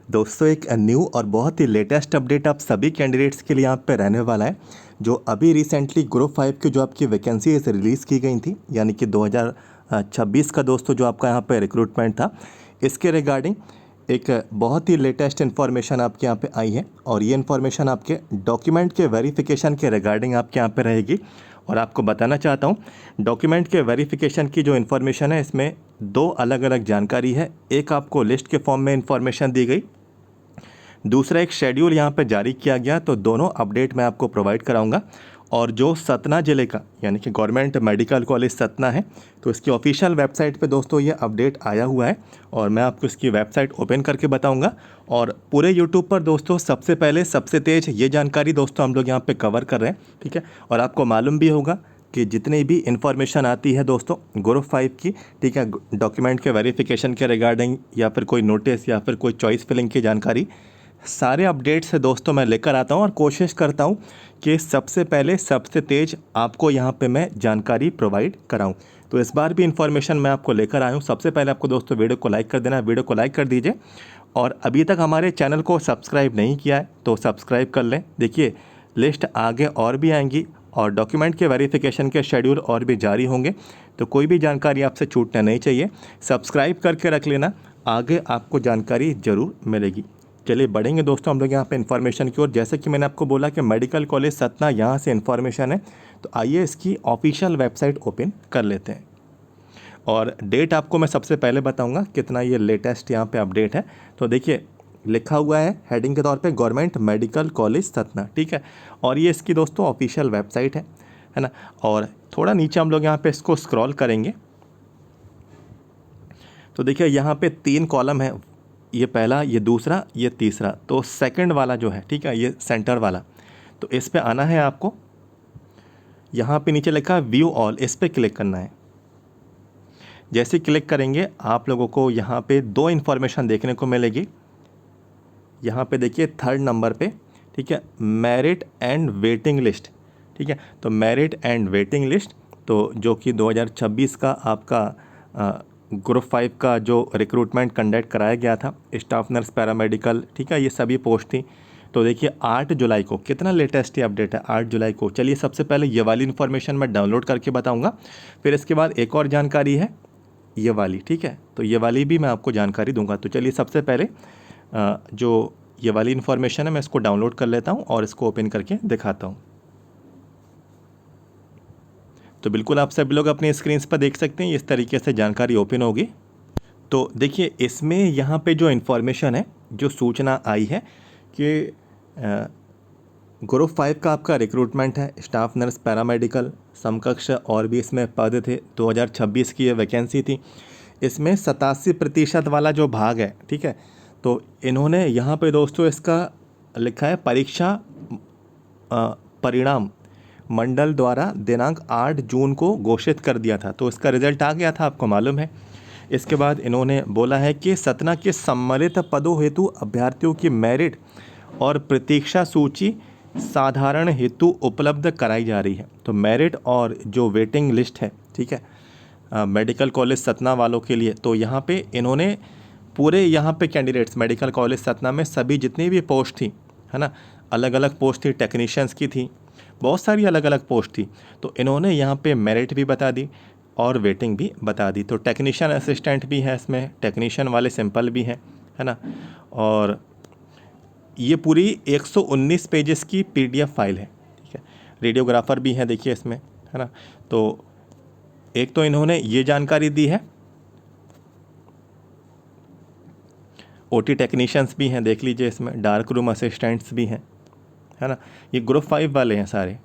दोस्तों एक न्यू और बहुत ही लेटेस्ट अपडेट आप सभी कैंडिडेट्स के लिए यहाँ पे रहने वाला है। जो अभी रिसेंटली ग्रुप 5 की जो आपकी वैकेंसी रिलीज़ की गई थी, यानी कि 2026 का दोस्तों जो आपका यहाँ पे रिक्रूटमेंट था, इसके रिगार्डिंग एक बहुत ही लेटेस्ट इन्फॉर्मेशन आपके यहाँ पे आई है। और ये इन्फॉर्मेशन आपके डॉक्यूमेंट के वेरिफिकेशन के रिगार्डिंग आपके यहाँ पे रहेगी। और आपको बताना चाहता हूँ, डॉक्यूमेंट के वेरिफिकेशन की जो इन्फॉर्मेशन है, इसमें दो अलग अलग जानकारी है। एक आपको लिस्ट के फॉर्म में इन्फॉर्मेशन दी गई, दूसरा एक शेड्यूल यहाँ पे जारी किया गया। तो दोनों अपडेट मैं आपको प्रोवाइड कराऊंगा। और जो सतना ज़िले का यानी कि गवर्नमेंट मेडिकल कॉलेज सतना है, तो इसकी ऑफिशियल वेबसाइट पे दोस्तों ये अपडेट आया हुआ है और मैं आपको इसकी वेबसाइट ओपन करके बताऊंगा। और पूरे यूट्यूब पर दोस्तों सबसे पहले सबसे तेज़ ये जानकारी दोस्तों हम लोग यहाँ पे कवर कर रहे हैं, ठीक है। और आपको मालूम भी होगा कि जितनी भी इन्फॉर्मेशन आती है दोस्तों ग्रुप 5 की, ठीक है, डॉक्यूमेंट के वेरिफिकेशन के रिगार्डिंग या फिर कोई नोटिस या फिर कोई चॉइस फिलिंग की जानकारी, सारे अपडेट्स से दोस्तों मैं लेकर आता हूं और कोशिश करता हूं कि सबसे पहले सबसे तेज़ आपको यहां पे मैं जानकारी प्रोवाइड कराऊं। तो इस बार भी इन्फॉर्मेशन मैं आपको लेकर आया हूं। सबसे पहले आपको दोस्तों वीडियो को लाइक कर देना है, वीडियो को लाइक कर दीजिए। और अभी तक हमारे चैनल को सब्सक्राइब नहीं किया है तो सब्सक्राइब कर लें। देखिए, लिस्ट आगे और भी आएंगी और डॉक्यूमेंट के वेरिफिकेशन के शेड्यूल और भी जारी होंगे, तो कोई भी जानकारी आपसे छूटना नहीं चाहिए। सब्सक्राइब करके रख लेना, आगे आपको जानकारी ज़रूर मिलेगी। चलिए बढ़ेंगे दोस्तों हम लोग यहाँ पे इन्फॉर्मेशन की ओर। जैसे कि मैंने आपको बोला कि मेडिकल कॉलेज सतना यहाँ से इन्फॉर्मेशन है, तो आइए इसकी ऑफिशियल वेबसाइट ओपन कर लेते हैं। और डेट आपको मैं सबसे पहले बताऊंगा कितना ये लेटेस्ट यहाँ पे अपडेट है। तो देखिए, लिखा हुआ है हेडिंग के तौर पे गवर्नमेंट मेडिकल कॉलेज सतना, ठीक है। और ये इसकी दोस्तों ऑफिशियल वेबसाइट है ना। और थोड़ा नीचे हम लोग यहाँ पे इसको स्क्रॉल करेंगे तो देखिए यहाँ पे 3 कॉलम है, ये पहला, ये दूसरा, ये तीसरा। तो सेकंड वाला जो है, ठीक है, ये सेंटर वाला, तो इस पे आना है आपको। यहाँ पे नीचे लिखा है व्यू ऑल, इस पे क्लिक करना है। जैसे क्लिक करेंगे आप लोगों को यहाँ पे 2 इन्फॉर्मेशन देखने को मिलेगी। यहाँ पे देखिए 3rd नंबर पे, ठीक है, मेरिट एंड वेटिंग लिस्ट, ठीक है। तो मेरिट एंड वेटिंग लिस्ट, तो जो कि 2026 का आपका ग्रुप 5 का जो रिक्रूटमेंट कंडक्ट कराया गया था, स्टाफ नर्स पैरामेडिकल, ठीक है, ये सभी पोस्ट थी। तो देखिए 8 जुलाई को, कितना लेटेस्ट ये अपडेट है, 8 जुलाई को। चलिए सबसे पहले ये वाली इन्फॉर्मेशन मैं डाउनलोड करके बताऊंगा, फिर इसके बाद एक और जानकारी है ये वाली, ठीक है। तो ये वाली भी मैं आपको जानकारी दूंगा। तो चलिए सबसे पहले जो ये वाली इन्फॉर्मेशन है मैं इसको डाउनलोड कर लेता हूँ और इसको ओपन करके दिखाता हूँ। तो बिल्कुल आप सभी लोग अपनी स्क्रीन पर देख सकते हैं, इस तरीके से जानकारी ओपन होगी। तो देखिए इसमें यहाँ पे जो इन्फॉर्मेशन है, जो सूचना आई है कि ग्रुप 5 का आपका रिक्रूटमेंट है, स्टाफ नर्स पैरामेडिकल समकक्ष और भी इसमें पद थे। 2026 की ये वैकेंसी थी। इसमें 87% वाला जो भाग है, ठीक है। तो इन्होंने यहाँ पे दोस्तों इसका लिखा है परीक्षा परिणाम मंडल द्वारा दिनांक 8 जून को घोषित कर दिया था। तो इसका रिजल्ट आ गया था, आपको मालूम है। इसके बाद इन्होंने बोला है कि सतना के सम्मिलित पदों हेतु अभ्यर्थियों की मेरिट और प्रतीक्षा सूची साधारण हेतु उपलब्ध कराई जा रही है। तो मेरिट और जो वेटिंग लिस्ट है, ठीक है, मेडिकल कॉलेज सतना वालों के लिए, तो यहाँ पे इन्होंने पूरे यहाँ पे कैंडिडेट्स मेडिकल कॉलेज सतना में सभी जितनी भी पोस्ट थी, है ना, अलग अलग पोस्ट थी, टेक्नीशियंस की थी, बहुत सारी अलग अलग पोस्ट थी। तो इन्होंने यहाँ पे मेरिट भी बता दी और वेटिंग भी बता दी। तो टेक्नीशियन असिस्टेंट भी है इसमें, टेक्नीशियन वाले सिंपल भी हैं, है ना। और ये पूरी 119 पेजेस की PDF फाइल है, ठीक है। रेडियोग्राफर भी है देखिए इसमें, है ना। तो एक तो इन्होंने ये जानकारी दी है, OT टेक्नीशियंस भी हैं, देख लीजिए इसमें डार्क रूम असिस्टेंट्स भी हैं, है ना। ये ग्रुप 5 वाले हैं सारे।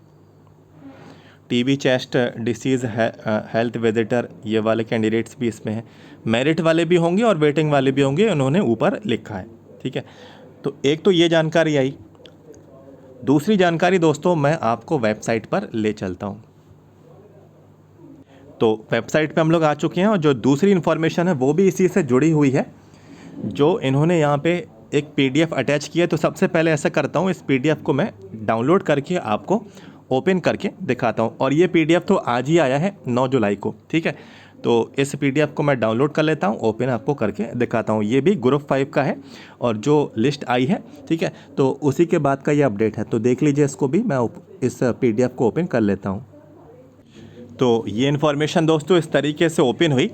TB chest disease health visitor, ये वाले कैंडिडेट्स भी इसमें हैं। मेरिट वाले भी होंगे और वेटिंग वाले भी होंगे, उन्होंने ऊपर लिखा है, ठीक है। तो एक तो ये जानकारी आई। दूसरी जानकारी दोस्तों मैं आपको वेबसाइट पर ले चलता हूँ। तो वेबसाइट पे हम लोग आ चुके हैं और जो दूसरी इन्फॉर्मेशन है वो भी इसी से जुड़ी हुई है, जो इन्होंने यहाँ पे एक PDF अटैच किया है। तो सबसे पहले ऐसा करता हूँ, इस PDF को मैं डाउनलोड करके आपको ओपन करके दिखाता हूँ। और ये PDF तो आज ही आया है 9 जुलाई को, ठीक है। तो इस PDF को मैं डाउनलोड कर लेता हूँ, ओपन आपको करके दिखाता हूँ। ये भी ग्रुप 5 का है और जो लिस्ट आई है, ठीक है, तो उसी के बाद का ये अपडेट है। तो देख लीजिए इसको भी, मैं इस PDF को ओपन कर लेता हूँ। तो ये इन्फॉर्मेशन दोस्तों इस तरीके से ओपन हुई।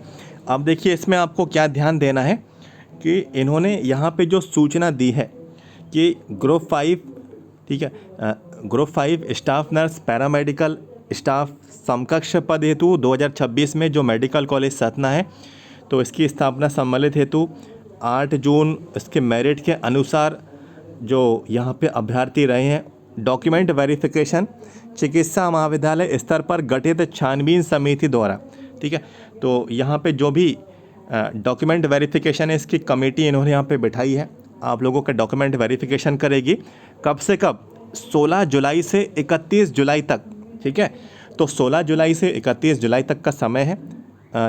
अब देखिए इसमें आपको क्या ध्यान देना है कि इन्होंने यहाँ पे जो सूचना दी है कि ग्रुप 5, ठीक है, group 5 staff nurse paramedical staff समकक्ष पद हेतु 2026 में जो मेडिकल कॉलेज सतना है, तो इसकी स्थापना सम्मिलित हेतु 8 जून इसके मेरिट के अनुसार जो यहाँ पे अभ्यर्थी रहे हैं, डॉक्यूमेंट वेरिफिकेशन चिकित्सा महाविद्यालय स्तर पर गठित छानबीन समिति द्वारा, ठीक है। तो यहाँ पे जो भी डॉक्यूमेंट वेरिफिकेशन है, इसकी कमेटी इन्होंने यहाँ पे बिठाई है, आप लोगों का डॉक्यूमेंट वेरिफिकेशन करेगी। कब से कब? 16 जुलाई से 31 जुलाई तक, ठीक है। तो 16 जुलाई से 31 जुलाई तक का समय है,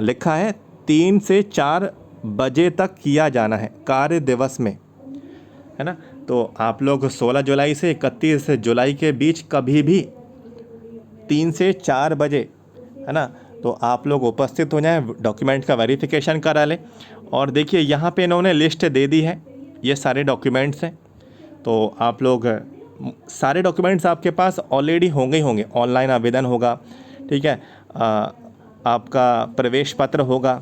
लिखा है 3 से 4 बजे तक किया जाना है कार्य दिवस में, है ना। तो आप लोग 16 जुलाई से 31 जुलाई के बीच कभी भी 3 से 4 बजे, है ना, तो आप लोग उपस्थित हो जाएं, डॉक्यूमेंट का वेरिफिकेशन करा लें। और देखिए यहाँ पे इन्होंने लिस्ट दे दी है, ये सारे डॉक्यूमेंट्स हैं। तो आप लोग सारे डॉक्यूमेंट्स आपके पास ऑलरेडी होंगे, ऑनलाइन आवेदन होगा, ठीक है, आपका प्रवेश पत्र होगा,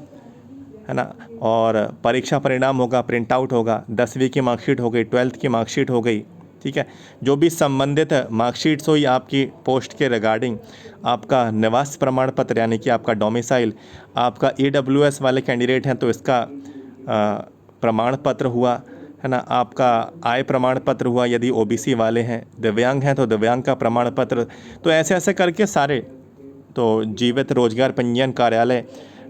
है ना, और परीक्षा परिणाम होगा, प्रिंट आउट होगा, 10वीं की मार्कशीट हो गई, 12th की मार्कशीट हो गई, ठीक है। जो भी संबंधित मार्कशीट्स हुई आपकी पोस्ट के रिगार्डिंग, आपका निवास प्रमाण पत्र यानी कि आपका डोमिसाइल, आपका EWS वाले कैंडिडेट हैं तो इसका प्रमाण पत्र हुआ, है ना, आपका आय प्रमाण पत्र हुआ यदि OBC वाले हैं, दिव्यांग हैं तो दिव्यांग का प्रमाण पत्र, तो ऐसे ऐसे करके सारे, तो जीवित रोजगार पंजीयन कार्यालय,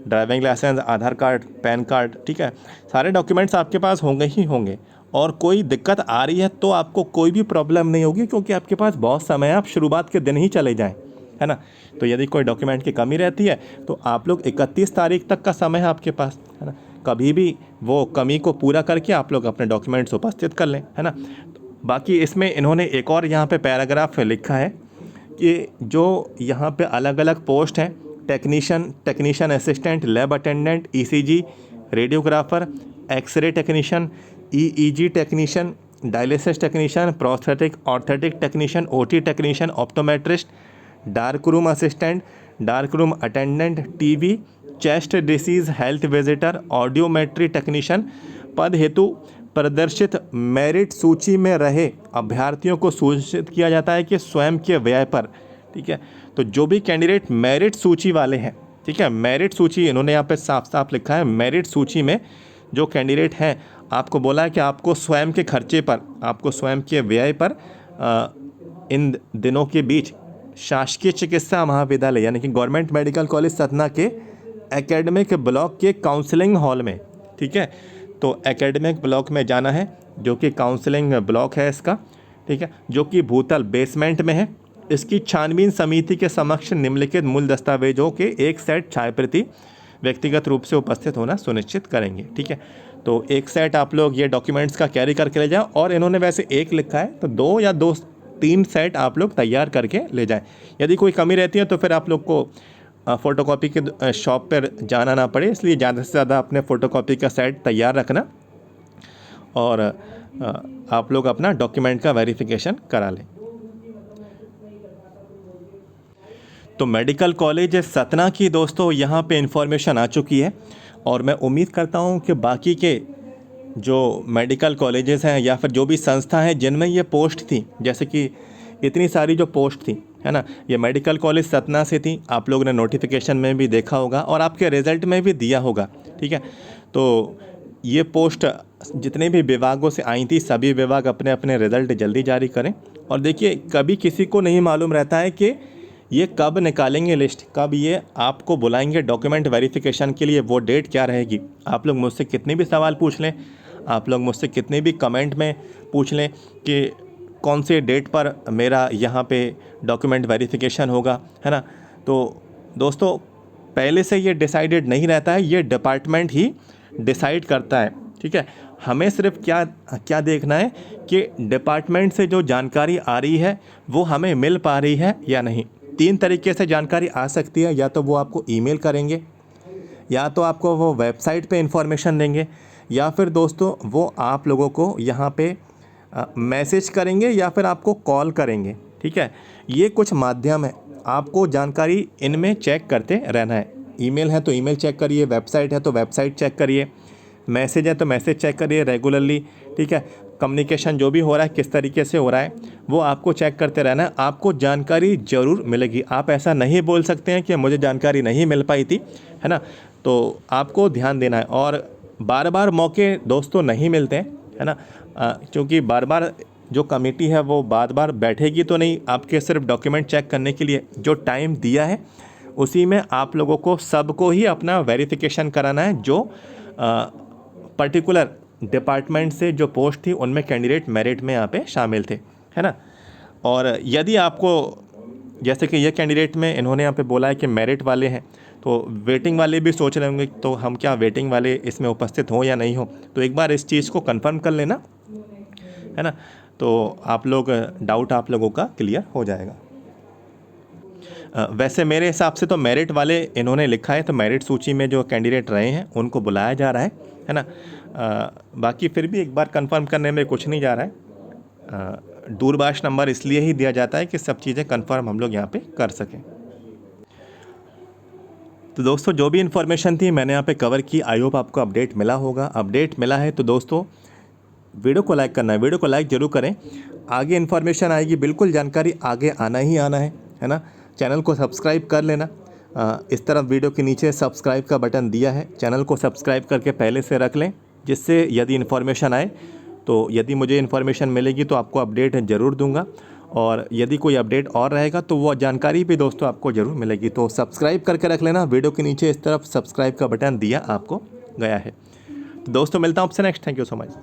ड्राइविंग लाइसेंस, आधार कार्ड, पैन कार्ड, ठीक है, सारे डॉक्यूमेंट्स आपके पास होंगे ही होंगे। और कोई दिक्कत आ रही है तो आपको कोई भी प्रॉब्लम नहीं होगी, क्योंकि आपके पास बहुत समय है, आप शुरुआत के दिन ही चले जाएं, है ना। तो यदि कोई डॉक्यूमेंट की कमी रहती है तो आप लोग 31 तारीख तक का समय है आपके पास, है ना, कभी भी वो कमी को पूरा करके आप लोग अपने डॉक्यूमेंट्स उपस्थित कर लें, है ना। बाकी इसमें इन्होंने एक और यहाँ पे पैराग्राफ लिखा है कि जो यहाँ पे अलग अलग पोस्ट हैं, technician assistant, lab attendant, ECG radiographer, X ray technician, EEG technician, dialysis technician, prosthetic orthotic technician, OT technician, optometrist, dark room assistant, dark room attendant, TV chest disease health visitor, audiometry technician पद हेतु प्रदर्शित merit सूची में रहे अभ्यर्थियों को सूचित किया जाता है कि स्वयं के व्यय पर, ठीक है। तो जो भी कैंडिडेट मेरिट सूची वाले हैं, ठीक है, मेरिट सूची इन्होंने यहाँ पे साफ साफ लिखा है, मेरिट सूची में जो कैंडिडेट हैं, आपको बोला है कि आपको स्वयं के खर्चे पर, आपको स्वयं के व्यय पर इन दिनों के बीच शासकीय चिकित्सा महाविद्यालय यानी कि गवर्नमेंट मेडिकल कॉलेज सतना के एकेडमिक ब्लॉक के काउंसलिंग हॉल में, ठीक है, तो एकेडमिक ब्लॉक में जाना है, जो कि काउंसलिंग ब्लॉक है इसका, ठीक है, जो कि भूतल बेसमेंट में है। इसकी छानबीन समिति के समक्ष निम्नलिखित मूल दस्तावेजों के एक सेट छायाप्रति व्यक्तिगत रूप से उपस्थित होना सुनिश्चित करेंगे, ठीक है। तो एक सेट आप लोग ये डॉक्यूमेंट्स का कैरी करके ले जाओ, और इन्होंने वैसे एक लिखा है तो 2 या 3 सेट आप लोग तैयार करके ले जाएं। यदि कोई कमी रहती है तो फिर आप लोग को फ़ोटोकॉपी के शॉप पर जाना ना पड़े, इसलिए ज़्यादा से ज़्यादा अपने फ़ोटोकॉपी का सेट तैयार रखना, और आप लोग अपना डॉक्यूमेंट का वेरिफिकेशन करा लें। तो मेडिकल कॉलेज सतना की दोस्तों यहाँ पे इन्फॉर्मेशन आ चुकी है, और मैं उम्मीद करता हूँ कि बाकी के जो मेडिकल कॉलेजेस हैं या फिर जो भी संस्था हैं जिनमें ये पोस्ट थी, जैसे कि इतनी सारी जो पोस्ट थी, है ना, ये मेडिकल कॉलेज सतना से थी, आप लोगों ने नोटिफिकेशन में भी देखा होगा और आपके रिज़ल्ट में भी दिया होगा, ठीक है। तो ये पोस्ट जितने भी विभागों से आई थी, सभी विभाग अपने अपने रिज़ल्ट जल्दी जारी करें। और देखिए, कभी किसी को नहीं मालूम रहता है कि ये कब निकालेंगे लिस्ट, कब ये आपको बुलाएंगे डॉक्यूमेंट वेरिफिकेशन के लिए, वो डेट क्या रहेगी। आप लोग मुझसे कितने भी सवाल पूछ लें, आप लोग मुझसे कितने भी कमेंट में पूछ लें कि कौन से डेट पर मेरा यहाँ पे डॉक्यूमेंट वेरिफिकेशन होगा, है ना। तो दोस्तों, पहले से ये डिसाइडेड नहीं रहता है, ये डिपार्टमेंट ही डिसाइड करता है, ठीक है। हमें सिर्फ क्या देखना है कि डिपार्टमेंट से जो जानकारी आ रही है वो हमें मिल पा रही है या नहीं। 3 तरीके से जानकारी आ सकती है, या तो वो आपको ईमेल करेंगे, या तो आपको वो वेबसाइट पे इंफॉर्मेशन देंगे, या फिर दोस्तों वो आप लोगों को यहाँ पे मैसेज करेंगे या फिर आपको कॉल करेंगे। ठीक है, ये कुछ माध्यम है, आपको जानकारी इनमें चेक करते रहना है। ईमेल है तो ईमेल चेक करिए, वेबसाइट है तो वेबसाइट चेक करिए, मैसेज है तो मैसेज चेक करिए रेगुलरली। ठीक है, कम्युनिकेशन जो भी हो रहा है किस तरीके से हो रहा है वो आपको चेक करते रहना है, आपको जानकारी ज़रूर मिलेगी। आप ऐसा नहीं बोल सकते हैं कि मुझे जानकारी नहीं मिल पाई थी, है ना। तो आपको ध्यान देना है, और बार बार मौके दोस्तों नहीं मिलते हैं, है ना, क्योंकि बार बार जो कमेटी है वो बार बार बैठेगी तो नहीं आपके सिर्फ डॉक्यूमेंट चेक करने के लिए। जो टाइम दिया है उसी में आप लोगों को सबको ही अपना वेरिफिकेशन कराना है। जो पर्टिकुलर डिपार्टमेंट से जो पोस्ट थी उनमें कैंडिडेट मेरिट में यहाँ पे शामिल थे, है ना। और यदि आपको, जैसे कि ये कैंडिडेट में इन्होंने यहाँ पे बोला है कि मेरिट वाले हैं, तो वेटिंग वाले भी सोच रहे होंगे तो हम क्या वेटिंग वाले इसमें उपस्थित हों या नहीं हो, तो एक बार इस चीज़ को कंफर्म कर लेना, है ना। तो आप लोग डाउट आप लोगों का क्लियर हो जाएगा। वैसे मेरे हिसाब से तो मेरिट वाले इन्होंने लिखा है, तो मेरिट सूची में जो कैंडिडेट रहे हैं उनको बुलाया जा रहा है ना। बाकी फिर भी एक बार कंफर्म करने में कुछ नहीं जा रहा है। दूरभाष नंबर इसलिए ही दिया जाता है कि सब चीज़ें कंफर्म हम लोग यहाँ पे कर सकें। तो दोस्तों जो भी इन्फॉर्मेशन थी मैंने यहाँ पे कवर की, आई होप आपको अपडेट मिला होगा। अपडेट मिला है तो दोस्तों वीडियो को लाइक करना है, वीडियो को लाइक ज़रूर करें। आगे इन्फॉर्मेशन आएगी, बिल्कुल जानकारी आगे आना ही आना है ना। चैनल को सब्सक्राइब कर लेना, इस तरफ वीडियो के नीचे सब्सक्राइब का बटन दिया है, चैनल को सब्सक्राइब करके पहले से रख लें, जिससे यदि इन्फॉर्मेशन आए तो यदि मुझे इन्फॉर्मेशन मिलेगी तो आपको अपडेट ज़रूर दूंगा, और यदि कोई अपडेट और रहेगा तो वो जानकारी भी दोस्तों आपको ज़रूर मिलेगी। तो सब्सक्राइब करके रख लेना, वीडियो के नीचे इस तरफ सब्सक्राइब का बटन दिया आपको गया है। तो दोस्तों मिलता हूँ आपसे next, thank you so much.